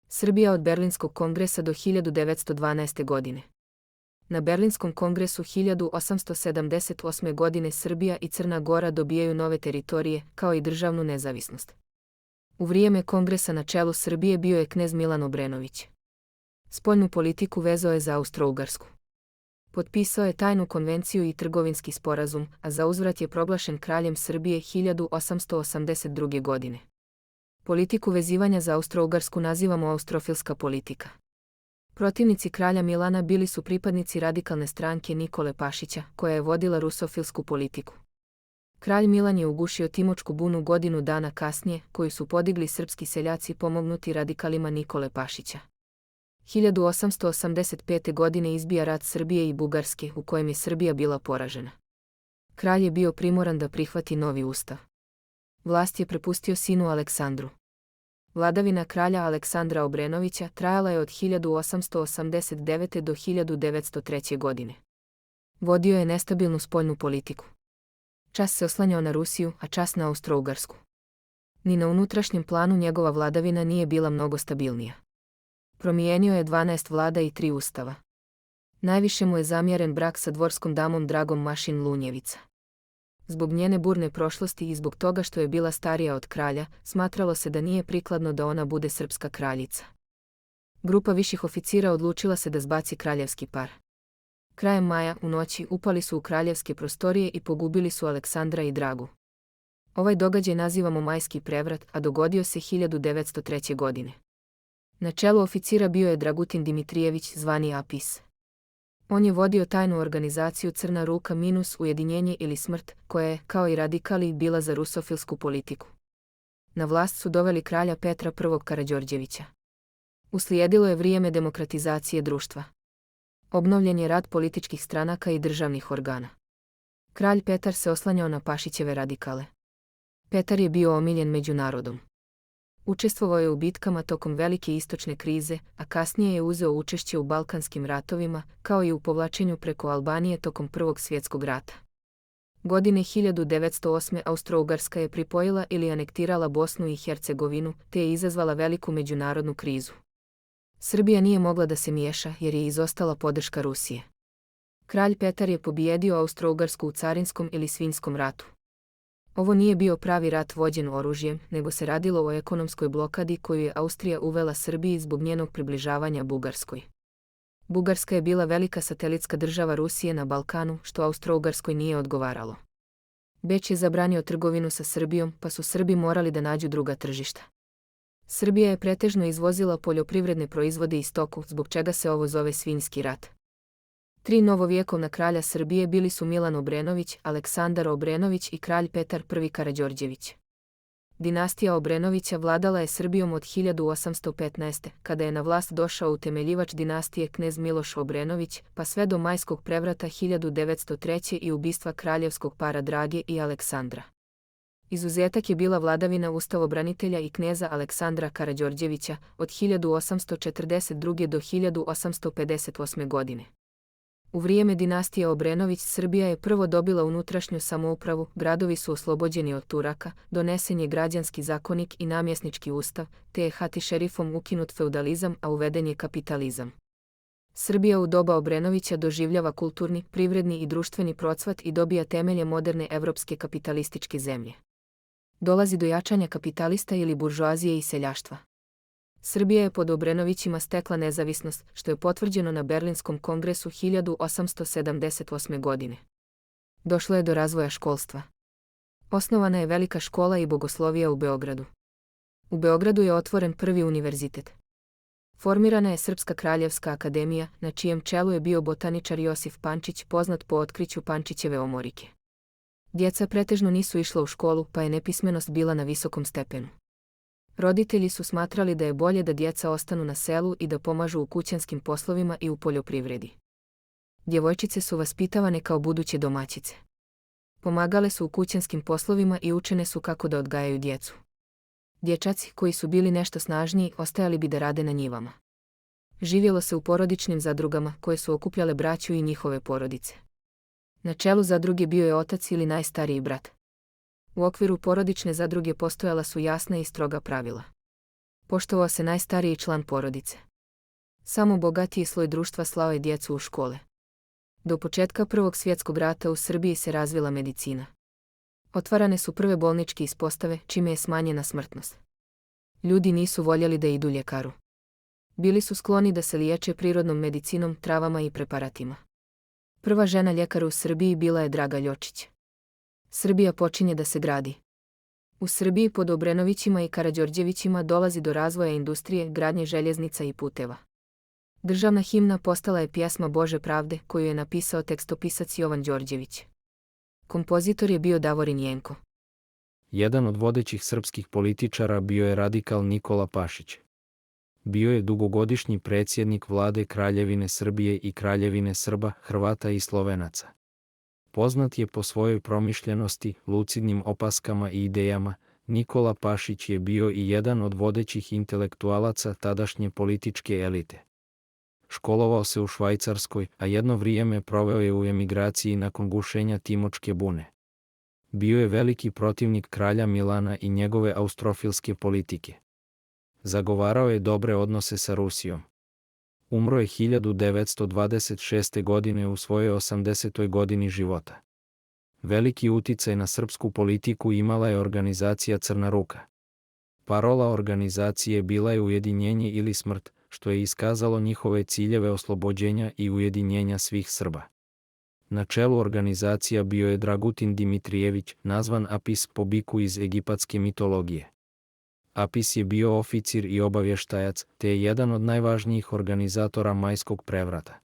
Srbija od Berlinskog kongresa do 1912. godine. Na Berlinskom kongresu 1878. godine Srbija i Crna Gora dobijaju nove teritorije, kao i državnu nezavisnost. U vrijeme kongresa na čelu Srbije bio je knez Milan Obrenović. Spoljnu politiku vezao je za Austro-Ugarsku. Potpisao je tajnu konvenciju i trgovinski sporazum, a za uzvrat je proglašen kraljem Srbije 1882. godine. Politiku vezivanja za Austro-Ugarsku nazivamo austrofilska politika. Protivnici kralja Milana bili su pripadnici radikalne stranke Nikole Pašića, koja je vodila rusofilsku politiku. Kralj Milan je ugušio Timočku bunu godinu dana kasnije, koju su podigli srpski seljaci pomognuti radikalima Nikole Pašića. 1885. godine izbija rat Srbije i Bugarske, u kojem je Srbija bila poražena. Kralj je bio primoran da prihvati novi ustav. Vlast je prepustio sinu Aleksandru. Vladavina kralja Aleksandra Obrenovića trajala je od 1889. do 1903. godine. Vodio je nestabilnu spoljnu politiku. Čas se oslanjao na Rusiju, a čas na Austro-Ugarsku. Ni na unutrašnjem planu njegova vladavina nije bila mnogo stabilnija. Promijenio je 12 vlada i 3 ustava. Najviše mu je zamjeren brak sa dvorskom damom Dragom Mašin Lunjevica. Zbog njene burne prošlosti i zbog toga što je bila starija od kralja, smatralo se da nije prikladno da ona bude srpska kraljica. Grupa viših oficira odlučila se da zbaci kraljevski par. Krajem maja, u noći, upali su u kraljevske prostorije i pogubili su Aleksandra i Dragu. Ovaj događaj nazivamo Majski prevrat, a dogodio se 1903. godine. Na čelu oficira bio je Dragutin Dimitrijević, zvani Apis. On je vodio tajnu organizaciju Crna ruka minus ujedinjenje ili smrt, koja je, kao i radikali, bila za rusofilsku politiku. Na vlast su doveli kralja Petra I. Karađorđevića. Uslijedilo je vrijeme demokratizacije društva. Obnovljen je rad političkih stranaka i državnih organa. Kralj Petar se oslanjao na Pašićeve radikale. Petar je bio omiljen među narodom. Učestvovao je u bitkama tokom velike istočne krize, a kasnije je uzeo učešće u Balkanskim ratovima, kao i u povlačenju preko Albanije tokom Prvog svjetskog rata. Godine 1908. Austro-Ugarska je pripojila ili anektirala Bosnu i Hercegovinu, te je izazvala veliku međunarodnu krizu. Srbija nije mogla da se miješa jer je izostala podrška Rusije. Kralj Petar je pobijedio Austro-Ugarsku u carinskom ili svinjskom ratu. Ovo nije bio pravi rat vođen oružjem, nego se radilo o ekonomskoj blokadi koju je Austrija uvela Srbiji zbog njenog približavanja Bugarskoj. Bugarska je bila velika satelitska država Rusije na Balkanu, što Austro-Ugarskoj nije odgovaralo. Beč je zabranio trgovinu sa Srbijom, pa su Srbi morali da nađu druga tržišta. Srbija je pretežno izvozila poljoprivredne proizvode i stoku, zbog čega se ovo zove svinjski rat. 3 novovjekovna kralja Srbije bili su Milan Obrenović, Aleksandar Obrenović i kralj Petar I. Karađorđević. Dinastija Obrenovića vladala je Srbijom od 1815. kada je na vlast došao utemeljivač dinastije knez Miloš Obrenović, pa sve do Majskog prevrata 1903. i ubistva kraljevskog para Drage i Aleksandra. Izuzetak je bila vladavina ustavobranitelja i kneza Aleksandra Karađorđevića od 1842. do 1858. godine. U vrijeme dinastije Obrenović Srbija je prvo dobila unutrašnju samoupravu, gradovi su oslobođeni od Turaka, donesen je građanski zakonik i namjesnički ustav, te je hati šerifom ukinut feudalizam, a uveden je kapitalizam. Srbija u doba Obrenovića doživljava kulturni, privredni i društveni procvat i dobija temelje moderne evropske kapitalističke zemlje. Dolazi do jačanja kapitalista ili buržoazije i seljaštva. Srbija je pod Obrenovićima stekla nezavisnost, što je potvrđeno na Berlinskom kongresu 1878. godine. Došlo je do razvoja školstva. Osnovana je velika škola i bogoslovija u Beogradu. U Beogradu je otvoren prvi univerzitet. Formirana je Srpska kraljevska akademija, na čijem čelu je bio botaničar Josif Pančić, poznat po otkriću Pančićeve omorike. Djeca pretežno nisu išla u školu, pa je nepismenost bila na visokom stepenu. Roditelji su smatrali da je bolje da djeca ostanu na selu i da pomažu u kućanskim poslovima i u poljoprivredi. Djevojčice su vaspitavane kao buduće domaćice. Pomagale su u kućanskim poslovima i učene su kako da odgajaju djecu. Dječaci, koji su bili nešto snažniji, ostajali bi da rade na njivama. Živjelo se u porodičnim zadrugama, koje su okupljale braću i njihove porodice. Na čelu zadruge bio je otac ili najstariji brat. U okviru porodične zadruge postojala su jasna i stroga pravila. Poštovao se najstariji član porodice. Samo bogatiji sloj društva slao je djecu u škole. Do početka Prvog svjetskog rata u Srbiji se razvila medicina. Otvarane su prve bolničke ispostave, čime je smanjena smrtnost. Ljudi nisu voljeli da idu ljekaru. Bili su skloni da se liječe prirodnom medicinom, travama i preparatima. Prva žena ljekara u Srbiji bila je Draga Ljočić. Srbija počinje da se gradi. U Srbiji pod Obrenovićima i Karađorđevićima dolazi do razvoja industrije, gradnje željeznica i puteva. Državna himna postala je pjesma Bože pravde, koju je napisao tekstopisac Jovan Đorđević. Kompozitor je bio Davorin Jenko. Jedan od vodećih srpskih političara bio je radikal Nikola Pašić. Bio je dugogodišnji predsjednik vlade Kraljevine Srbije i Kraljevine Srba, Hrvata i Slovenaca. Poznat je po svojoj promišljenosti, lucidnim opaskama i idejama. Nikola Pašić je bio i jedan od vodećih intelektualaca tadašnje političke elite. Školovao se u Švajcarskoj, a jedno vrijeme proveo je u emigraciji nakon gušenja Timočke bune. Bio je veliki protivnik kralja Milana i njegove austrofilske politike. Zagovarao je dobre odnose sa Rusijom. Umro je 1926. godine u svojoj 80. godini života. Veliki uticaj na srpsku politiku imala je organizacija Crna ruka. Parola organizacije bila je ujedinjenje ili smrt, što je iskazalo njihove ciljeve oslobođenja i ujedinjenja svih Srba. Na čelu organizacija bio je Dragutin Dimitrijević, nazvan Apis po biku iz egipatske mitologije. Apis je bio oficir i obavještajac, te je jedan od najvažnijih organizatora Majskog prevrata.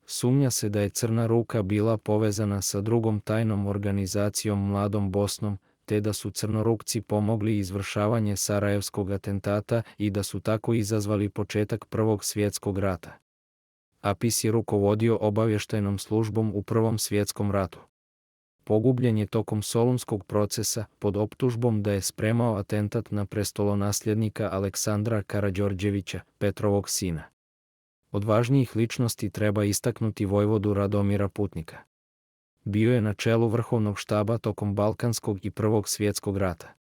Sumnja se da je Crna ruka bila povezana sa drugom tajnom organizacijom Mladom Bosnom, te da su Crnorukci pomogli izvršavanje Sarajevskog atentata i da su tako izazvali početak Prvog svjetskog rata. Apis je rukovodio obavještajnom službom u Prvom svjetskom ratu. Pogubljen je tokom Solunskog procesa pod optužbom da je spremao atentat na prestolonasljednika Aleksandra Karađorđevića, Petrovog sina. Od važnijih ličnosti treba istaknuti vojvodu Radomira Putnika. Bio je na čelu vrhovnog štaba tokom Balkanskog i Prvog svjetskog rata.